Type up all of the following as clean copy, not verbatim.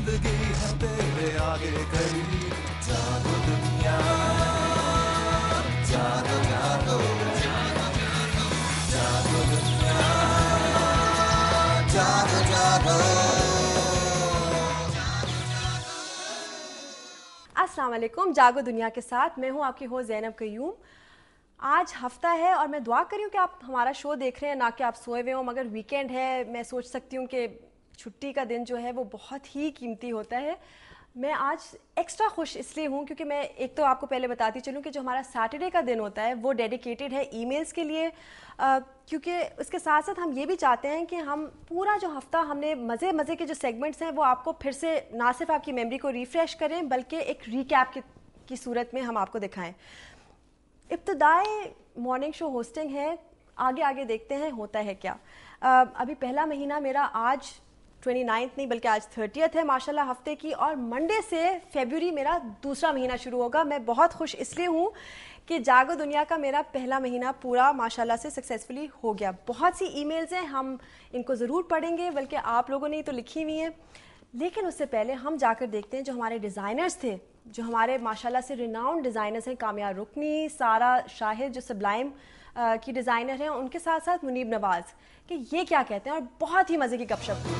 जिंदगी है तेरे आगे खड़ी, जागो दुनिया, जागो जागो, जागो दुनिया, जागो जागो। अस्सलाम वालेकुम, जागो दुनिया के साथ मैं हूँ आपकी होस्ट ज़ैनब क़य्यूम। आज हफ्ता है और मैं दुआ कर रही हूँ कि आप हमारा शो देख रहे हैं, ना कि आप सोए हुए हो। मगर वीकेंड है, मैं सोच सकती हूँ कि छुट्टी का दिन जो है वो बहुत ही कीमती होता है। मैं आज एक्स्ट्रा खुश इसलिए हूँ क्योंकि मैं एक तो आपको पहले बताती चलूँ कि जो हमारा सैटरडे का दिन होता है वो डेडिकेटेड है ईमेल्स के लिए, क्योंकि उसके साथ साथ हम ये भी चाहते हैं कि हम पूरा जो हफ्ता हमने मज़े के जो सेगमेंट्स हैं वो आपको फिर से ना सिर्फ आपकी मेमोरी को रिफ़्रेश करें बल्कि एक रिकैप की सूरत में हम आपको दिखाएं। इब्तिदाई मॉर्निंग शो होस्टिंग है, आगे आगे देखते हैं होता है क्या। अभी पहला महीना मेरा आज 29 नहीं बल्कि आज 30th है माशाल्लाह हफ्ते की, और मंडे से फरवरी मेरा दूसरा महीना शुरू होगा। मैं बहुत खुश इसलिए हूँ कि जागो दुनिया का मेरा पहला महीना पूरा माशाल्लाह से सक्सेसफुली हो गया। बहुत सी ईमेल्स हैं, हम इनको ज़रूर पढ़ेंगे, बल्कि आप लोगों ने तो लिखी हुई हैं। लेकिन उससे पहले हम जाकर देखते हैं जो हमारे डिज़ाइनर्स थे, जो हमारे माशाल्लाह से रिनाउंड डिज़ाइनर्स हैं, कामिया रुकनी, सारा शाहिद जो सब्लाइम की डिज़ाइनर हैं, उनके साथ साथ मुनीब नवाज़, कि ये क्या कहते हैं, और बहुत ही मज़े की गपशप हुई।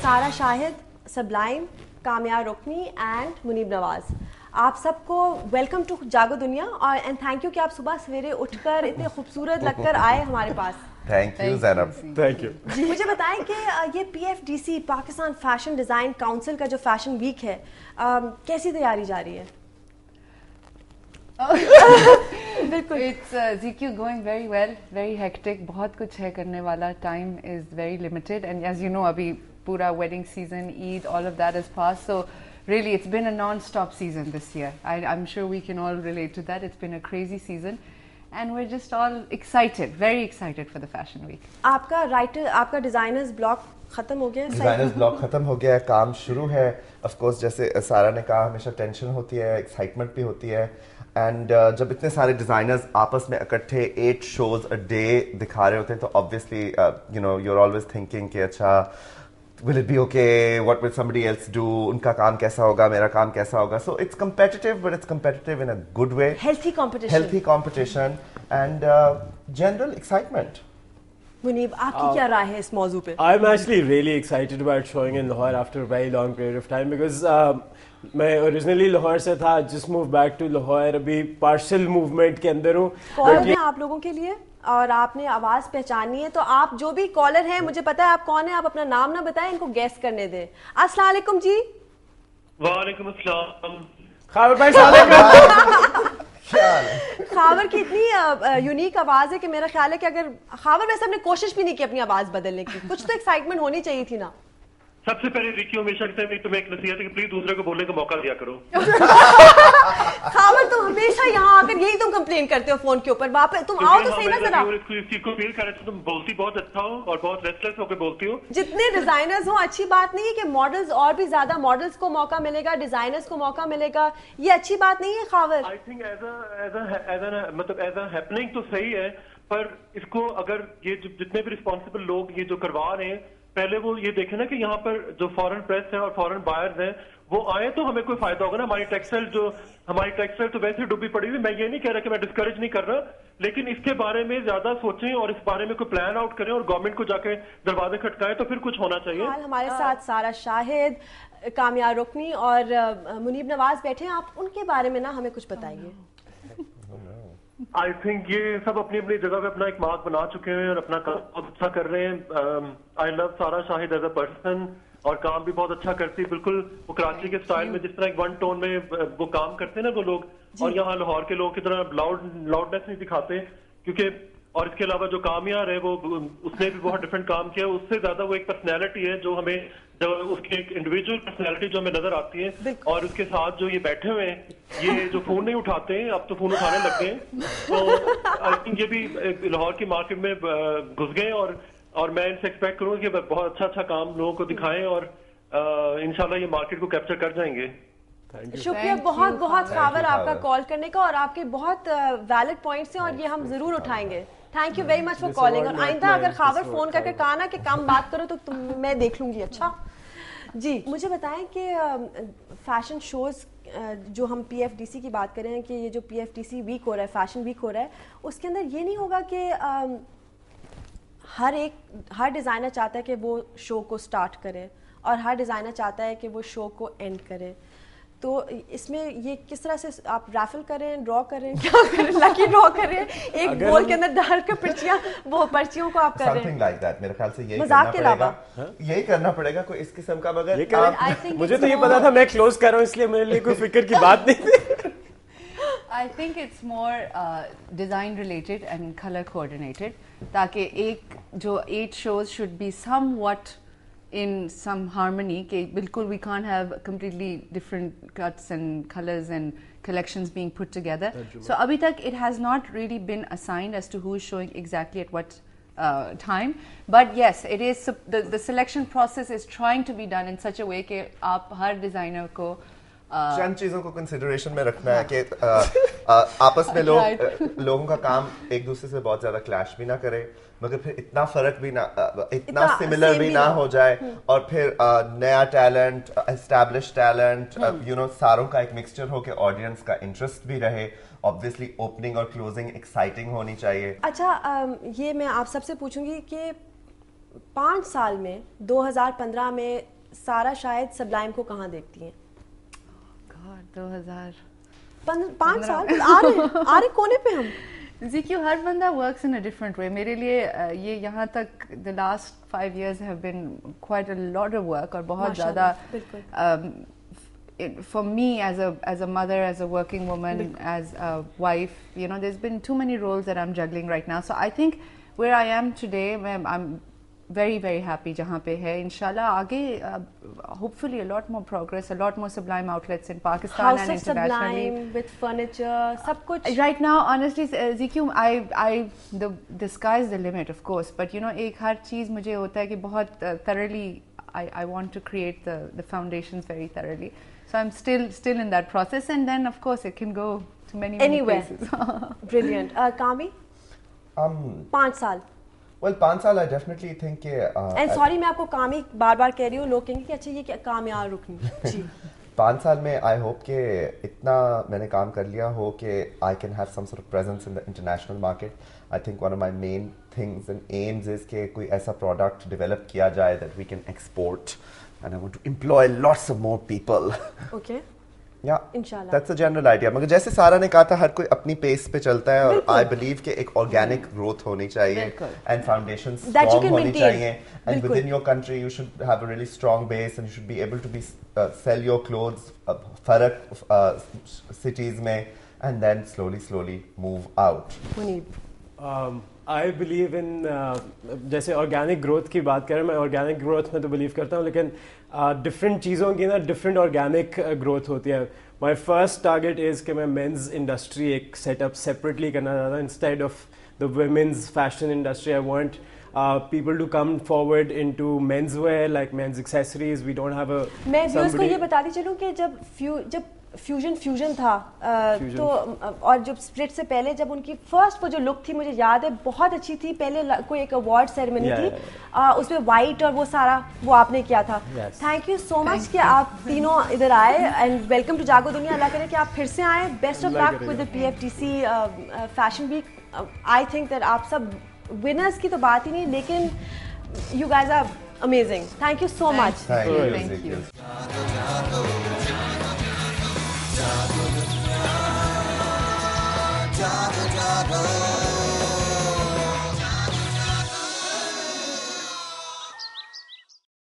सारा शाहिद, सब्लाइम, कामिया रुकनी एंड मुनीब नवाज़, आप सबको वेलकम टू जागो दुनिया, और एंड थैंक यू कि आप सुबह सवेरे उठकर इतने खूबसूरत लगकर आए हमारे पास। Thank you Zainab. Thank you. मुझे बताएं कि ये PFDC Pakistan fashion design council का जो फैशन वीक है, कैसी तैयारी जा रही है? बिल्कुल, it's ZQ going very well, very hectic, बहुत कुछ है करने वाला, time is very limited, and as you know अभी पूरा wedding season, Eid, all of that is past, so really it's been a non-stop season this year. I'm sure we can all relate to that. It's been a crazy season and we're just all excited, very excited for the fashion week. आपका designers block ख़त्म हो गया? Designers block ख़त्म हो गया है, काम शुरू है। ऑफ कोर्स जैसे सारा ने कहा, हमेशा टेंशन होती है, एक्साइटमेंट भी होती है, एंड जब इतने सारे डिज़ाइनर्स आपस में इकट्ठे 8 shows a day दिखा रहे होते हैं तो obviously you know you are always thinking कि अच्छा will it be okay, what will somebody else do, उनका काम कैसा होगा, मेरा काम कैसा होगा. So it's competitive, but it's competitive in a good way. Healthy competition and general excitement. Munib, आपकी क्या राय है इस मौजू पे? I'm actually really excited about showing in Lahore after a very long period of time because मैं originally Lahore से था, just moved back to Lahore, अभी partial movement के अंदर हूँ. कॉलर हैं आप लोगों के लिए और आपने आवाज़ पहचानी है, तो आप जो भी कॉलर हैं, मुझे पता है आप कौन है, आप अपना नाम ना बताएं, इनको गैस करने दें. अस्सलाम वालेकुम जी. वालेकुम अस्सलाम. खावर भाई साहब खावर की इतनी यूनिक आवाज़ है कि मेरा ख्याल है कि अगर खावर वैसे हमने कोशिश भी नहीं की अपनी आवाज़ बदलने की, कुछ तो एक्साइटमेंट होनी चाहिए थी ना. सबसे पहले रिकी हमेशा तुम्हें एक नसीहत है कि प्लीज दूसरे को बोलने का मौका दिया करो. खावर तुम हमेशा यहाँ आकर यही तुम कंप्लेन करते हो फोन के ऊपर, वापस तुम आओ तो सही ना जरा. इस चीज को फील कर रहे थे, तुम बोलती बहुत अच्छा हो और बहुत रेस्टलेस होकर बोलती हो. जितने डिजाइनर्स हो अच्छी बात नहीं है कि मॉडल्स और भी ज्यादा मॉडल्स को मौका मिलेगा, डिजाइनर्स को मौका मिलेगा, ये अच्छी बात नहीं है खावर. आई थिंक मतलब एज अ हैपनिंग तो सही है, पर इसको अगर ये जितने भी रिस्पॉन्सिबल लोग ये जो करवा रहे हैं, पहले वो ये देखें ना कि यहाँ पर जो फॉरेन प्रेस है और फॉरेन बायर्स हैं वो आए तो हमें कोई फायदा होगा ना. हमारी टेक्सटाइल तो वैसे डूबी पड़ी हुई. मैं ये नहीं कह रहा कि मैं डिस्करेज नहीं कर रहा, लेकिन इसके बारे में ज्यादा सोचें और इस बारे में कोई प्लान आउट करें और गवर्नमेंट को जाके दरवाजे खटकाएं तो फिर कुछ होना चाहिए. हमारे साथ सारा शाहिद, कामिया रुकनी और मुनीब नवाज बैठे हैं, आप उनके बारे में ना हमें कुछ बताइए. आई थिंक ये सब अपनी अपनी जगह पे अपना एक मार्क बना चुके हैं और अपना काम बहुत अच्छा कर रहे हैं. आई लव सारा शाहिद एज अ पर्सन, और काम भी बहुत अच्छा करती है. बिल्कुल वो कराची के स्टाइल में जिस तरह एक वन टोन में वो काम करते हैं ना वो लोग, और यहाँ लाहौर के लोग की तरह लाउडनेस नहीं दिखाते. क्योंकि और इसके अलावा जो कामयार है वो उसने भी बहुत डिफरेंट काम किया. उससे ज्यादा वो एक पर्सनैलिटी है जो हमें उसकी एक इंडिविजुअल पर्सनैलिटी जो हमें नजर आती है. और उसके साथ जो ये बैठे हुए हैं, ये जो फोन नहीं उठाते हैं, अब तो फोन उठाने लग गए हैं, तो आई थिंक ये भी लाहौर की मार्केट में घुस गए. और मैं इनसे एक्सपेक्ट करूंगा कि बहुत अच्छा काम लोगों को दिखाएं और इंशाल्लाह ये मार्केट को कैप्चर कर जाएंगे. शुक्रिया बहुत बहुत खावर आपका कॉल करने का, और आपके बहुत वैलिड पॉइंट्स हैं और ये हम जरूर उठाएंगे. Thank you very much for This calling. award और not आइंदा mine, अगर खाबर this फोन award करके खाबर. कहा ना कि कम बात करो तो मैं देख लूंगी. अच्छा जी, मुझे बताएं कि फैशन शोज जो हम PFDC की बात कर रहे हैं कि ये जो PFDC वीक हो रहा है, फैशन वीक हो रहा है, उसके अंदर ये नहीं होगा कि हर डिज़ाइनर चाहता है कि वो शो को स्टार्ट करे और हर डिज़ाइनर चाहता है कि वो शो को एंड करे. तो इसमें ये किस तरह से आप रैफल करें, ड्रॉ करें, क्या करें, लकी ड्रॉ करें, एक बॉल के अंदर डाल कर पर्चियों को आप कर रहे समथिंग हैं. Like that. मेरे ख्याल से यही मजाक करना के पड़ेगा, यही करना पड़ेगा कोई इस किस्म का. मगर ये करें. I think मुझे it's तो ये more- पता था मैं क्लोज कर रहा हूँ, इसलिए मेरे लिए कोई फिक्र की बात नहीं थी. I think it's more design related and color coordinated. ताकि एक जो 8 shows should be somewhat in some harmony. कि बिल्कुल we can't have completely different cuts and colors and collections being put together. So अभी तक it has not really been assigned as to who is showing exactly at what time. But yes, it is the selection process is trying to be done in such a way कि आप हर designer को चंद चीजों को consideration में रखना है कि आपस में लोगों का काम एक दूसरे से बहुत ज्यादा क्लैश भी ना करे, मगर फिर इतना फर्क भी ना, इतना सिमिलर भी ना हो जाए, और फिर नया talent, establish talent, you know, सारों का एक मिक्सचर हो के ऑडियंस का इंटरेस्ट भी रहे. ऑब्वियसली ओपनिंग और क्लोजिंग एक्साइटिंग होनी चाहिए. अच्छा, ये मैं आप सबसे पूछूंगी कि 5 साल में 2015 में सारा शायद सबलाइम को कहाँ देखती हैं? 2000 5 साल आ रहे कोने पे हम. ZQ हर बंदा works in a different way. मेरे लिए ये यहाँ तक the last 5 years have been quite a lot of work और बहुत ज़्यादा. For me as a mother, as a working woman, as a wife, you know, there's been too many roles that I'm juggling right now. So I think where I am today, I'm very very happy जहाँ पे है. इंशाल्लाह आगे hopefully a lot more progress, a lot more Sublime outlets in Pakistan House and of internationally. Sublime with furniture, सब कुछ. Right now, honestly, ZQ, the sky's the limit, of course. But you know, एक हर चीज़ मुझे होता है कि बहुत thoroughly, I want to create the foundations very thoroughly. So I'm still in that process, and then of course it can go to many Anywhere. places. Brilliant. कामी? 5 साल. Well, 5 साल I definitely think कि And sorry मैं आपको कामी बार-बार कह रही हूँ, लोग कहेंगे कि अच्छा ये क्या काम यार रुकनी. जी. 5 साल में I hope कि इतना मैंने काम कर लिया हो कि I can have some sort of presence in the international market. I think one of my main things and aims is कि कोई ऐसा product develop किया जाए that we can export, and I want to employ lots of more people. Okay. Yeah, Inshallah. that's a general idea. मगर जैसे सारा ने कहा था, हर कोई अपनी पेस पे चलता है, और I believe कि एक organic growth होनी चाहिए, and foundations That you strong can होनी maintain. चाहिए, and within your country you should have a really strong base, and you should be able to be sell your clothes फर्क cities में, and then slowly move out. I believe in जैसे organic growth की बात करें, मैं organic growth में तो believe करता हूँ, लेकिन डिफरेंट चीज़ों की ना डिफरेंट ऑर्गेनिक ग्रोथ होती है. माई फर्स्ट टारगेट इज़ कि मैं मेंस इंडस्ट्री एक सेटअप सेपरेटली करना चाहता हूँ instead of the women's fashion industry. I want people to come forward into menswear, like men's accessories. We don't have a मैं viewers को ये बताती चलूँ कि जब फ्यूजन था तो और जब स्प्लिट से पहले जब उनकी फर्स्ट वो जो लुक थी मुझे याद है बहुत अच्छी थी. पहले कोई एक अवार्ड सेरेमनी थी उसमें वाइट और वो सारा वो आपने किया था. थैंक यू सो मच कि आप तीनों इधर आए, एंड वेलकम टू जागो दुनिया. अल्लाह करे कि आप फिर से आए. Best of luck with the PFDC fashion week. I think that आप सब विनर्स की तो बात ही नहीं, लेकिन you guys are amazing. Thank you so much. Thank you. Jago,